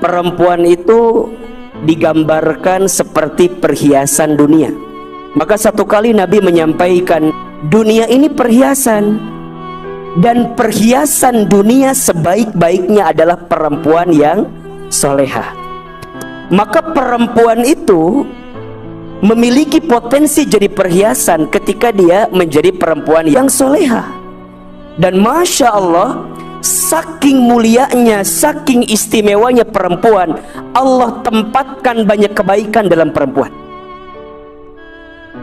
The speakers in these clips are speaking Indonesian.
perempuan itu digambarkan seperti perhiasan dunia. Maka satu kali Nabi menyampaikan, dunia ini perhiasan, dan perhiasan dunia sebaik-baiknya adalah perempuan yang solehah. Maka perempuan itu memiliki potensi jadi perhiasan ketika dia menjadi perempuan yang solehah. Dan Masya Allah, saking mulianya, saking istimewanya perempuan, Allah tempatkan banyak kebaikan dalam perempuan.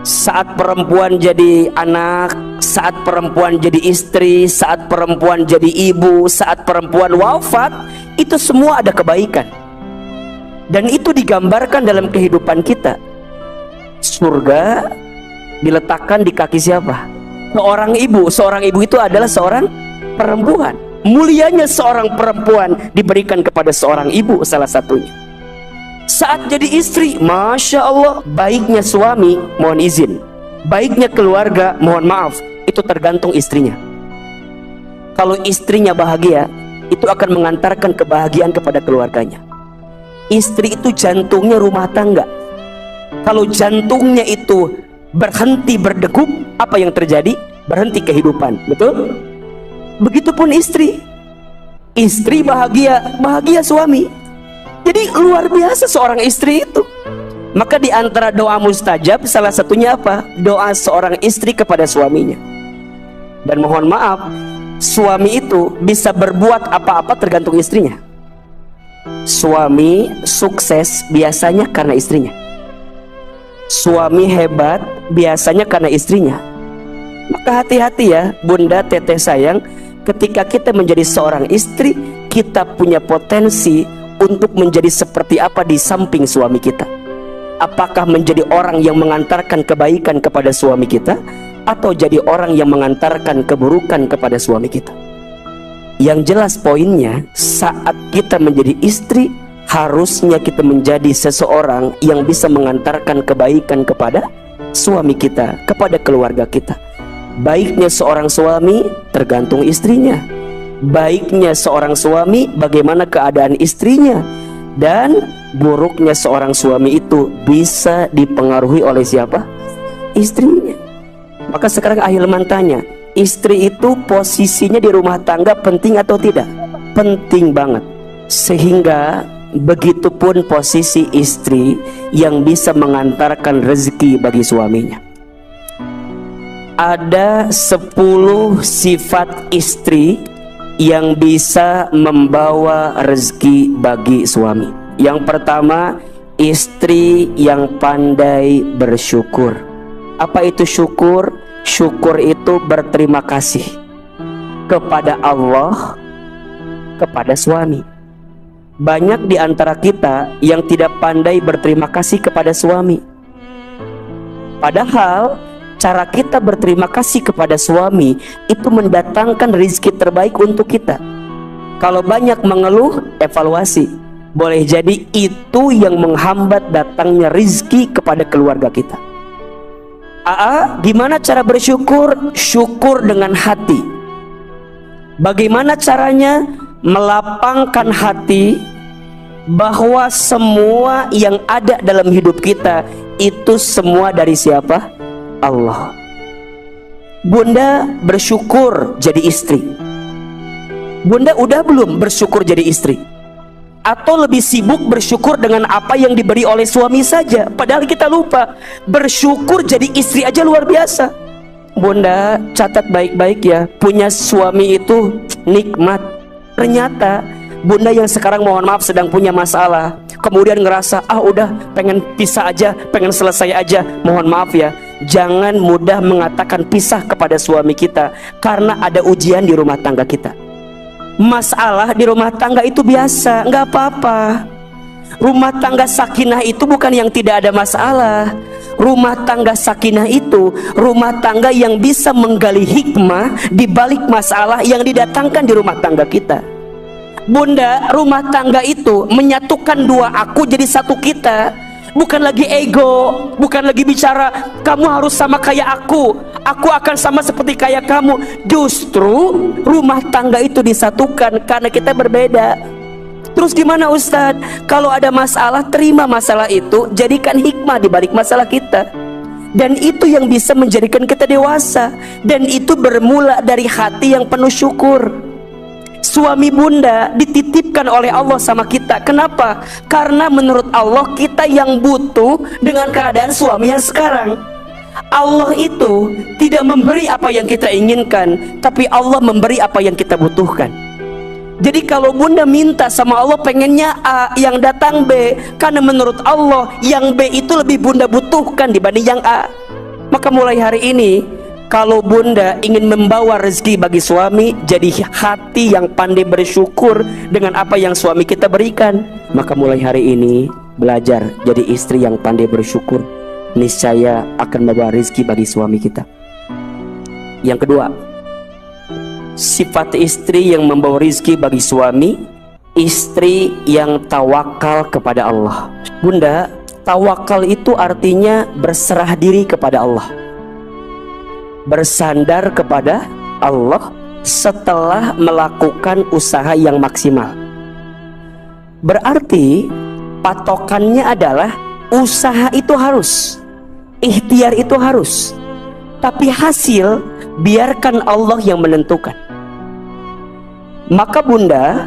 Saat perempuan jadi anak, saat perempuan jadi istri, saat perempuan jadi ibu, saat perempuan wafat, itu semua ada kebaikan. Dan itu digambarkan dalam kehidupan kita. Surga diletakkan di kaki siapa? Seorang ibu. Seorang ibu itu adalah seorang perempuan. Mulianya seorang perempuan diberikan kepada seorang ibu, salah satunya. Saat jadi istri, Masya Allah, baiknya suami, mohon izin, baiknya keluarga, mohon maaf, itu tergantung istrinya. Kalau istrinya bahagia, itu akan mengantarkan kebahagiaan kepada keluarganya. Istri itu jantungnya rumah tangga. Kalau jantungnya itu berhenti berdegup, apa yang terjadi? Berhenti kehidupan, betul? Begitupun istri. Istri bahagia, bahagia suami. Jadi luar biasa seorang istri itu. Maka di antara doa mustajab, salah satunya apa? Doa seorang istri kepada suaminya. Dan mohon maaf, suami itu bisa berbuat apa-apa tergantung istrinya. Suami sukses biasanya karena istrinya. Suami hebat biasanya karena istrinya. Maka hati-hati ya bunda, teteh sayang, ketika kita menjadi seorang istri, kita punya potensi untuk menjadi seperti apa di samping suami kita. Apakah menjadi orang yang mengantarkan kebaikan kepada suami kita, atau jadi orang yang mengantarkan keburukan kepada suami kita? Yang jelas poinnya, saat kita menjadi istri, harusnya kita menjadi seseorang yang bisa mengantarkan kebaikan kepada suami kita, kepada keluarga kita. Baiknya seorang suami tergantung istrinya. Baiknya seorang suami bagaimana keadaan istrinya. Dan buruknya seorang suami itu bisa dipengaruhi oleh siapa? Istrinya. Maka sekarang Ahilman tanya, istri itu posisinya di rumah tangga penting atau tidak? Penting banget. Sehingga begitupun posisi istri yang bisa mengantarkan rezeki bagi suaminya. Ada 10 sifat istri yang bisa membawa rezeki bagi suami. Yang pertama, istri yang pandai bersyukur. Apa itu syukur? Syukur itu berterima kasih kepada Allah, kepada suami. Banyak di antara kita yang tidak pandai berterima kasih kepada suami. Padahal cara kita berterima kasih kepada suami itu mendatangkan rezeki terbaik untuk kita. Kalau banyak mengeluh, evaluasi. Boleh jadi itu yang menghambat datangnya rezeki kepada keluarga kita. Gimana cara bersyukur? Syukur dengan hati. Bagaimana caranya? Melapangkan hati bahwa semua yang ada dalam hidup kita itu semua dari siapa? Allah. Bunda bersyukur jadi istri. Bunda udah belum bersyukur jadi istri? Atau lebih sibuk bersyukur dengan apa yang diberi oleh suami saja? Padahal kita lupa, bersyukur jadi istri aja luar biasa. Bunda catat baik-baik ya, punya suami itu nikmat. Ternyata bunda yang sekarang mohon maaf sedang punya masalah, kemudian ngerasa udah pengen pisah aja, pengen selesai aja. Mohon maaf ya, jangan mudah mengatakan pisah kepada suami kita, karena ada ujian di rumah tangga kita. Masalah di rumah tangga itu biasa, nggak apa-apa. Rumah tangga sakinah itu bukan yang tidak ada masalah. Rumah tangga sakinah itu rumah tangga yang bisa menggali hikmah di balik masalah yang didatangkan di rumah tangga kita. Bunda, rumah tangga itu menyatukan dua aku jadi satu kita. Bukan lagi ego, bukan lagi bicara kamu harus sama kayak aku akan sama seperti kayak kamu. Justru rumah tangga itu disatukan karena kita berbeda. Terus gimana Ustadz? Kalau ada masalah, terima masalah itu, jadikan hikmah di balik masalah kita. Dan itu yang bisa menjadikan kita dewasa. Dan itu bermula dari hati yang penuh syukur. Suami bunda dititipkan oleh Allah sama kita. Kenapa? Karena menurut Allah kita yang butuh dengan keadaan suami yang sekarang. Allah itu tidak memberi apa yang kita inginkan, tapi Allah memberi apa yang kita butuhkan. Jadi kalau bunda minta sama Allah pengennya A, yang datang B, karena menurut Allah yang B itu lebih bunda butuhkan dibanding yang A. Maka mulai hari ini, kalau bunda ingin membawa rezeki bagi suami, jadi hati yang pandai bersyukur dengan apa yang suami kita berikan. Maka mulai hari ini belajar jadi istri yang pandai bersyukur, niscaya akan membawa rezeki bagi suami kita. Yang kedua, sifat istri yang membawa rizki bagi suami, istri yang tawakal kepada Allah. Bunda, tawakal itu artinya berserah diri kepada Allah, bersandar kepada Allah setelah melakukan usaha yang maksimal. Berarti patokannya adalah usaha itu harus, ikhtiar itu harus, tapi hasil biarkan Allah yang menentukan. Maka bunda,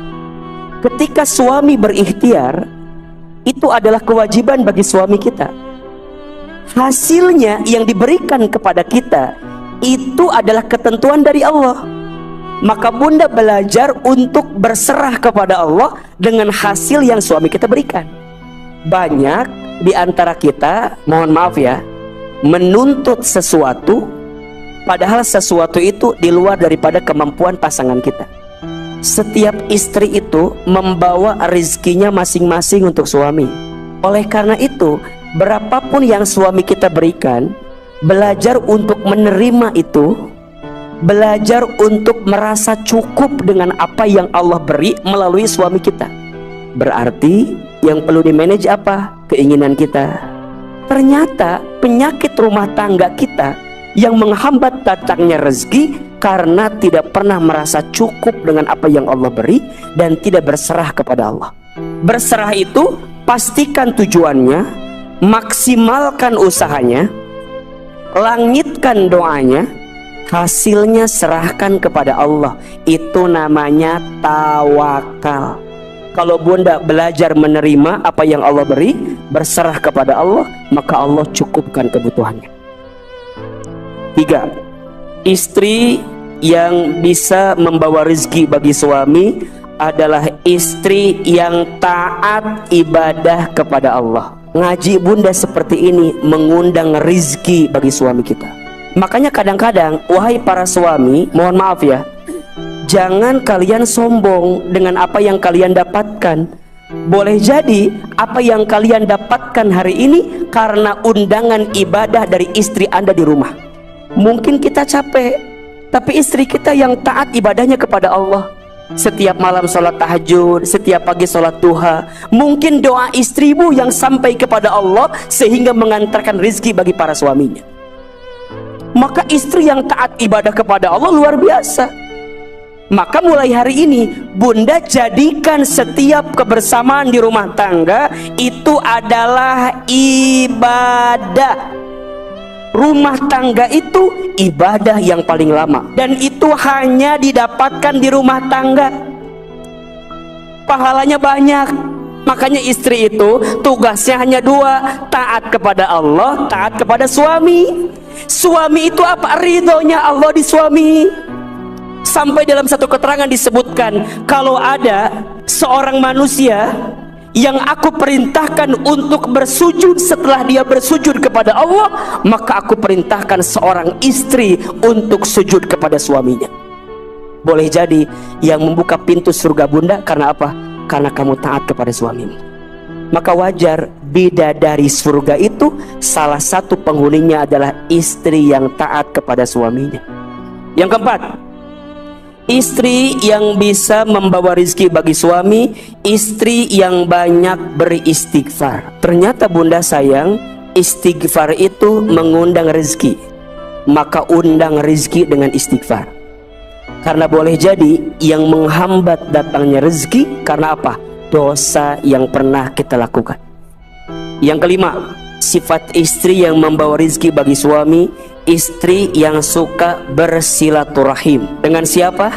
ketika suami berikhtiar, itu adalah kewajiban bagi suami kita. Hasilnya yang diberikan kepada kita itu adalah ketentuan dari Allah. Maka bunda belajar untuk berserah kepada Allah dengan hasil yang suami kita berikan. Banyak di antara kita, mohon maaf ya, menuntut sesuatu padahal sesuatu itu di luar daripada kemampuan pasangan kita. Setiap istri itu membawa rezekinya masing-masing untuk suami. Oleh karena itu, berapapun yang suami kita berikan, belajar untuk menerima itu, belajar untuk merasa cukup dengan apa yang Allah beri melalui suami kita. Berarti yang perlu dimanage apa? Keinginan kita. Ternyata penyakit rumah tangga kita yang menghambat datangnya rezeki karena tidak pernah merasa cukup dengan apa yang Allah beri dan tidak berserah kepada Allah. Berserah itu pastikan tujuannya, maksimalkan usahanya, langitkan doanya, hasilnya serahkan kepada Allah. Itu namanya tawakal. Kalau bunda belajar menerima apa yang Allah beri, berserah kepada Allah, maka Allah cukupkan kebutuhannya. 3. Istri yang bisa membawa rezeki bagi suami adalah istri yang taat ibadah kepada Allah. Ngaji bunda seperti ini mengundang rezeki bagi suami kita. Makanya kadang-kadang, wahai para suami, mohon maaf ya, jangan kalian sombong dengan apa yang kalian dapatkan. Boleh jadi apa yang kalian dapatkan hari ini karena undangan ibadah dari istri Anda di rumah. Mungkin kita capek, tapi istri kita yang taat ibadahnya kepada Allah. Setiap malam sholat tahajud, setiap pagi sholat duha. Mungkin doa istrimu yang sampai kepada Allah sehingga mengantarkan rezeki bagi para suaminya. Maka istri yang taat ibadah kepada Allah luar biasa. Maka mulai hari ini bunda jadikan setiap kebersamaan di rumah tangga itu adalah ibadah. Rumah tangga itu ibadah yang paling lama, dan itu hanya didapatkan di rumah tangga. Pahalanya banyak. Makanya istri itu tugasnya hanya 2, taat kepada Allah, taat kepada suami. Suami itu apa? Ridhonya Allah di suami. Sampai dalam satu keterangan disebutkan, kalau ada seorang manusia yang aku perintahkan untuk bersujud setelah dia bersujud kepada Allah, maka aku perintahkan seorang istri untuk sujud kepada suaminya. Boleh jadi yang membuka pintu surga bunda karena apa? Karena kamu taat kepada suamimu. Maka wajar bidadari surga itu salah satu penghuninya adalah istri yang taat kepada suaminya. Yang keempat, istri yang bisa membawa rezeki bagi suami, istri yang banyak beristighfar. Ternyata bunda sayang, istighfar itu mengundang rezeki. Maka undang rezeki dengan istighfar. Karena boleh jadi yang menghambat datangnya rezeki karena apa? dosa yang pernah kita lakukan. Yang kelima, sifat istri yang membawa rizki bagi suami, istri yang suka bersilaturahim. Dengan siapa?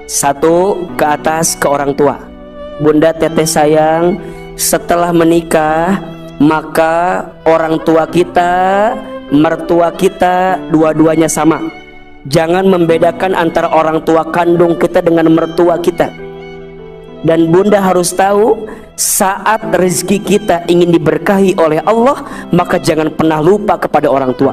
Satu, ke atas, ke orang tua. Bunda teteh sayang, setelah menikah maka orang tua kita, mertua kita, dua-duanya sama. Jangan membedakan antara orang tua kandung kita dengan mertua kita. Dan bunda harus tahu, saat rezeki kita ingin diberkahi oleh Allah, maka jangan pernah lupa kepada orang tua.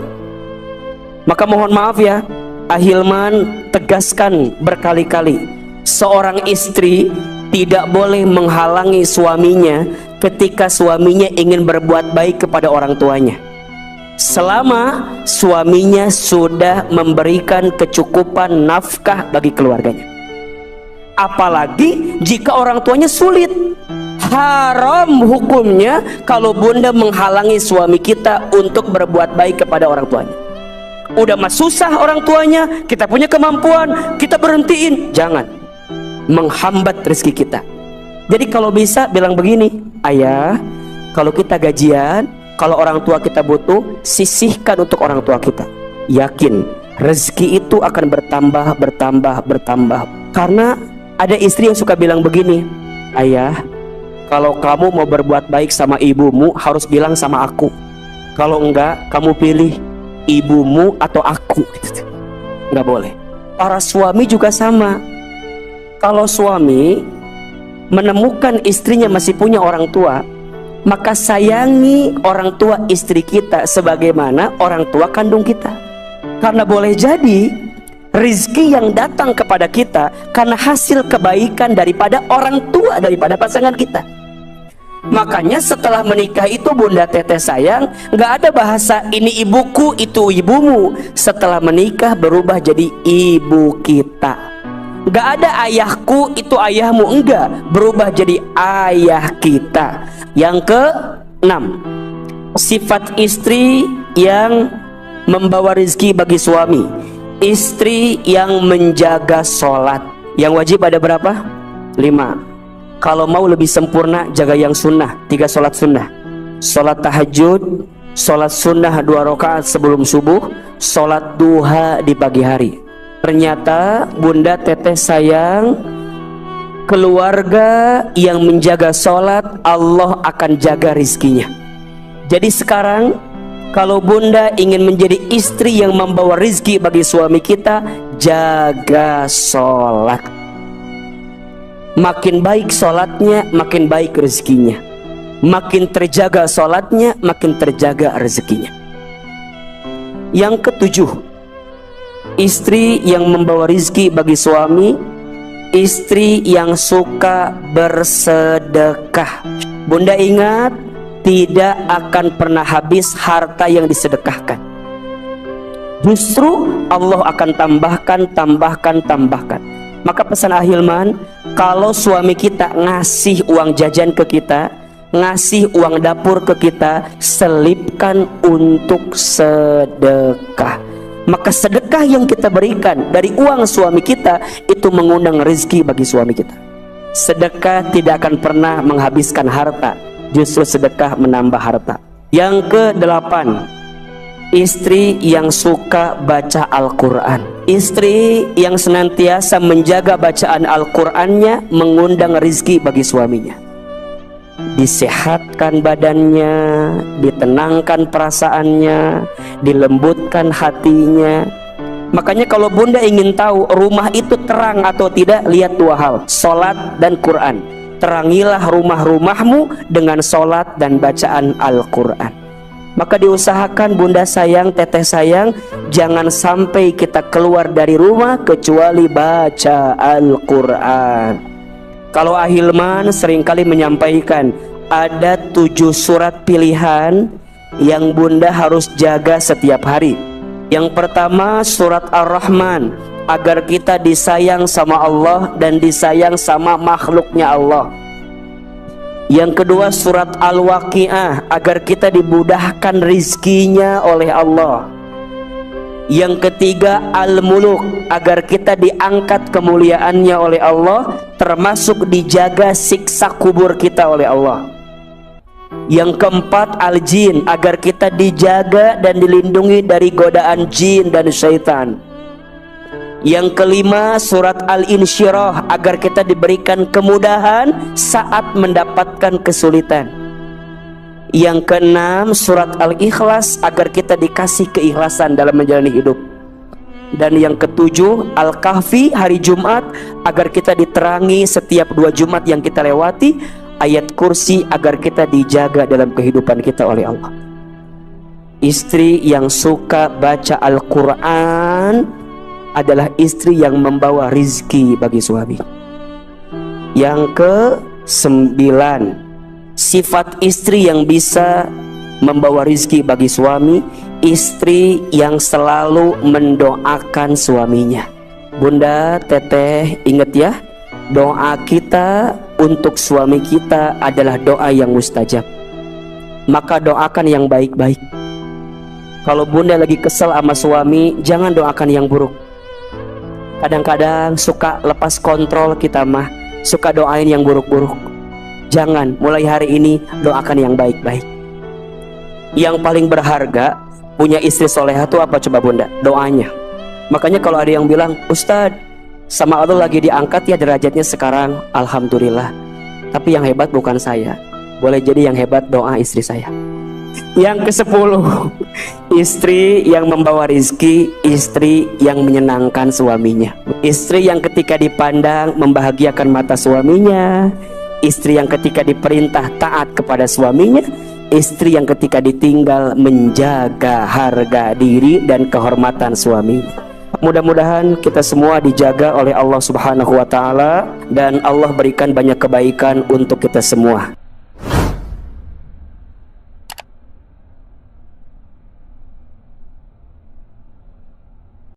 Maka mohon maaf ya, Ahilman tegaskan berkali-kali, seorang istri tidak boleh menghalangi suaminya ketika suaminya ingin berbuat baik kepada orang tuanya, selama suaminya sudah memberikan kecukupan nafkah bagi keluarganya. Apalagi jika orang tuanya sulit, haram hukumnya kalau bunda menghalangi suami kita untuk berbuat baik kepada orang tuanya. Udah mah susah orang tuanya, kita punya kemampuan, kita berhentiin. Jangan menghambat rezeki kita. Jadi kalau bisa bilang begini, ayah, kalau kita gajian, kalau orang tua kita butuh, sisihkan untuk orang tua kita. Yakin rezeki itu akan bertambah. Karena ada istri yang suka bilang begini, ayah, kalau kamu mau berbuat baik sama ibumu harus bilang sama aku. Kalau enggak, kamu pilih ibumu atau aku. Enggak boleh. Para suami juga sama. Kalau suami menemukan istrinya masih punya orang tua, maka sayangi orang tua istri kita sebagaimana orang tua kandung kita. Karena boleh jadi rizki yang datang kepada kita karena hasil kebaikan daripada orang tua, daripada pasangan kita. Makanya setelah menikah itu bunda teteh sayang, nggak ada bahasa ini ibuku itu ibumu. Setelah menikah berubah jadi ibu kita. Nggak ada ayahku itu ayahmu, enggak, berubah jadi ayah kita. Yang ke-6, sifat istri yang membawa rizki bagi suami, istri yang menjaga sholat. Yang wajib ada berapa? 5. Kalau mau lebih sempurna, jaga yang sunnah, 3 sholat sunnah. Sholat tahajud, sholat sunnah 2 rakaat sebelum subuh, sholat duha di pagi hari. Ternyata bunda teteh sayang, keluarga yang menjaga sholat, Allah akan jaga rizkinya. Jadi sekarang kalau bunda ingin menjadi istri yang membawa rizki bagi suami kita, jaga sholat. Makin baik sholatnya, makin baik rezekinya. Makin terjaga sholatnya, makin terjaga rezekinya. Yang ke-7, istri yang membawa rizki bagi suami, istri yang suka bersedekah. Bunda ingat, tidak akan pernah habis harta yang disedekahkan. Justru Allah akan tambahkan. Maka pesan Ahilman, kalau suami kita ngasih uang jajan ke kita, ngasih uang dapur ke kita, selipkan untuk sedekah. Maka sedekah yang kita berikan dari uang suami kita itu mengundang rezeki bagi suami kita. Sedekah tidak akan pernah menghabiskan harta, justru sedekah menambah harta. Yang ke-8, istri yang suka baca Al-Quran. Istri yang senantiasa menjaga bacaan Al-Qurannya mengundang rizki bagi suaminya. Disehatkan badannya, ditenangkan perasaannya, dilembutkan hatinya. Makanya kalau bunda ingin tahu rumah itu terang atau tidak, lihat 2 hal, sholat dan Quran. Terangilah rumah-rumahmu dengan sholat dan bacaan Al-Quran. Maka diusahakan bunda sayang, teteh sayang, jangan sampai kita keluar dari rumah kecuali baca Al-Quran. Kalau Ahilman seringkali menyampaikan, ada 7 surat pilihan yang bunda harus jaga setiap hari. Yang pertama surat Ar-Rahman, agar kita disayang sama Allah dan disayang sama makhluknya Allah. Yang kedua surat Al-Waqi'ah, agar kita dimudahkan rizkinya oleh Allah. Yang ketiga, al-muluk, agar kita diangkat kemuliaannya oleh Allah, termasuk dijaga siksa kubur kita oleh Allah. Yang keempat, al-jin, agar kita dijaga dan dilindungi dari godaan jin dan syaitan. Yang kelima, surat al-insyirah, agar kita diberikan kemudahan saat mendapatkan kesulitan. Yang keenam, surat al-ikhlas, agar kita dikasih keikhlasan dalam menjalani hidup. Dan yang ketujuh, al-kahfi, hari Jumat, agar kita diterangi setiap 2 Jumat yang kita lewati. Ayat kursi, agar kita dijaga dalam kehidupan kita oleh Allah. Istri yang suka baca Al-Quran adalah istri yang membawa rizki bagi suami. Yang ke-9, sifat istri yang bisa membawa rizki bagi suami, istri yang selalu mendoakan suaminya. Bunda, teteh, ingat ya, doa kita untuk suami kita adalah doa yang mustajab. Maka doakan yang baik-baik. Kalau bunda lagi kesel sama suami, jangan doakan yang buruk. Kadang-kadang suka lepas kontrol kita mah, suka doain yang buruk-buruk. Jangan, mulai hari ini doakan yang baik-baik. Yang paling berharga punya istri solehah itu apa coba bunda? Doanya. Makanya kalau ada yang bilang, Ustadz, sama Allah lagi diangkat ya derajatnya sekarang, alhamdulillah. Tapi yang hebat bukan saya, boleh jadi yang hebat doa istri saya. Yang ke-10, istri yang membawa rizki, istri yang menyenangkan suaminya. Istri yang ketika dipandang membahagiakan mata suaminya, istri yang ketika diperintah taat kepada suaminya, istri yang ketika ditinggal menjaga harga diri dan kehormatan suaminya. Mudah-mudahan kita semua dijaga oleh Allah Subhanahu wa Ta'ala, dan Allah berikan banyak kebaikan untuk kita semua.